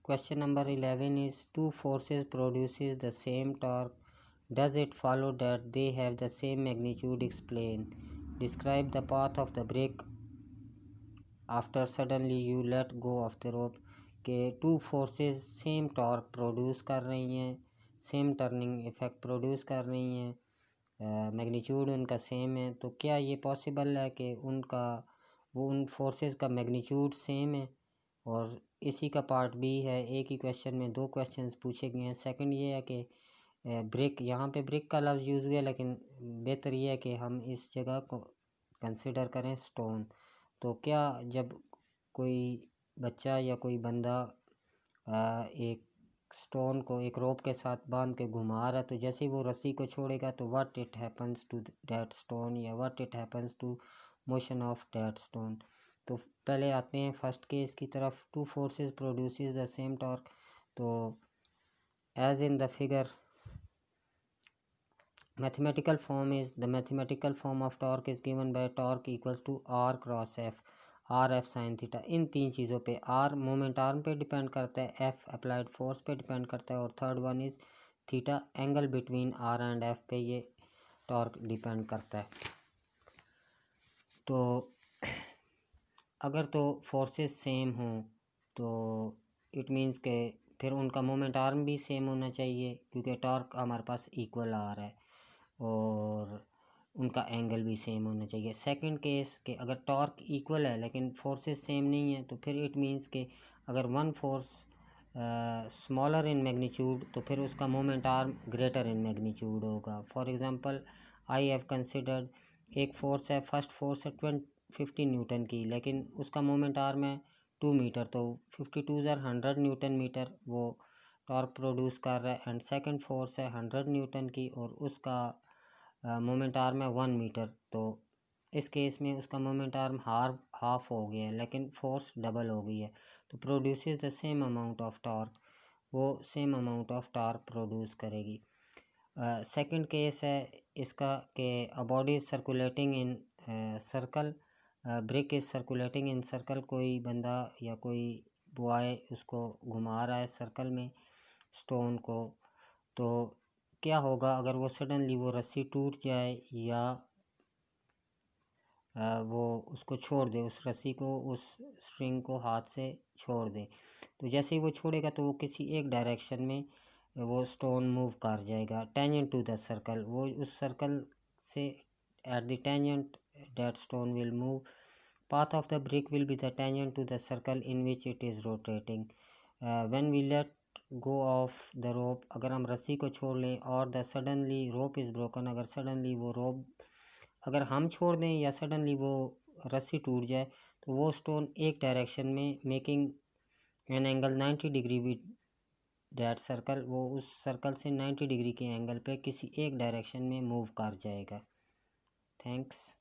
Question number 11 is two forces produces the same torque. Does it follow that they have the same magnitude? Explain. Describe the path of the brake after suddenly you let go of the rope. के two forces same torque produce कर रही हैं, same turning effect produce कर रही हैं, magnitude उनका same है, तो क्या ये पॉसिबल है कि उन फोर्सेस का मैग्नीट्यूड सेम है? और इसी का पार्ट बी है, एक ही क्वेश्चन में दो क्वेश्चंस पूछे गए हैं। सेकंड ये है कि ब्रिक, यहाँ पे ब्रिक का लफ्ज़ यूज़ हुआ है, लेकिन बेहतर ये है कि हम इस जगह को कंसिडर करें स्टोन। तो क्या जब कोई बच्चा या कोई बंदा एक स्टोन को एक रोप के साथ बांध के घुमा रहा है, तो जैसे ही वो रस्सी को छोड़ेगा तो what it happens to that stone या what it happens to motion of that stone. तो पहले आते हैं फर्स्ट केस की तरफ। Two forces produces the same torque. तो as in the figure, mathematical form of torque is given by torque equals to r cross f, r f sin theta. इन तीन चीज़ों पे, r मोमेंट आर्म पे depend करता है, f applied force पे depend करता है, और third one is theta, angle between r and f पे ये टॉर्क डिपेंड करता है। तो अगर तो फोर्सेस सेम हों तो इट मीन्स के फिर उनका मोमेंट आर्म भी सेम होना चाहिए, क्योंकि टॉर्क हमारे पास इक्वल आ रहा है, और उनका एंगल भी सेम होना चाहिए। सेकंड केस के अगर टॉर्क इक्वल है लेकिन फोर्सेस सेम नहीं है, तो फिर इट मीन्स के अगर one force smaller in magnitude तो फिर उसका moment arm greater in magnitude होगा। For example I have considered, एक फोर्स है, फर्स्ट फोर्स है 50 न्यूटन की, लेकिन उसका मोमेंट आर्म है 2 मीटर, तो 52 ज़र 100 न्यूटन मीटर वो टॉर्क प्रोड्यूस कर रहा है। एंड सेकंड फोर्स है 100 न्यूटन की और उसका मोमेंट आर्म है 1 मीटर, तो इस केस में उसका मोमेंट आर्म हाफ हो गया है, लेकिन फोर्स डबल हो गई है, तो produces the same amount of torque, वो same amount of torque produce करेगी। सेकंड केस है इसका कि a body is circulating in circle, brick is circulating in circle, कोई बंदा या कोई बॉय उसको घुमा रहा है सर्कल में स्टोन को, तो क्या होगा अगर वो सडनली वो रस्सी टूट जाए या वो उसको छोड़ दे, उस रस्सी को, उस स्ट्रिंग को हाथ से छोड़ दे, तो जैसे ही वो छोड़ेगा तो वो किसी एक डायरेक्शन में वो स्टोन मूव कर जाएगा टेंजेंट टू द सर्कल, वो उस सर्कल से at the tangent that stone will move, path of the brick will be the tangent to the circle in which it is rotating. When we let go of the rope, अगर हम रस्सी को छोड़ लें, और the suddenly rope is broken, अगर suddenly वो रोप अगर हम छोड़ दें या suddenly वो रस्सी टूट जाए, तो वो स्टोन एक डायरेक्शन में making an angle 90 degree with that circle, वो उस सर्कल से 90 डिग्री के एंगल पे किसी एक डायरेक्शन में मूव कर जाएगा। थैंक्स।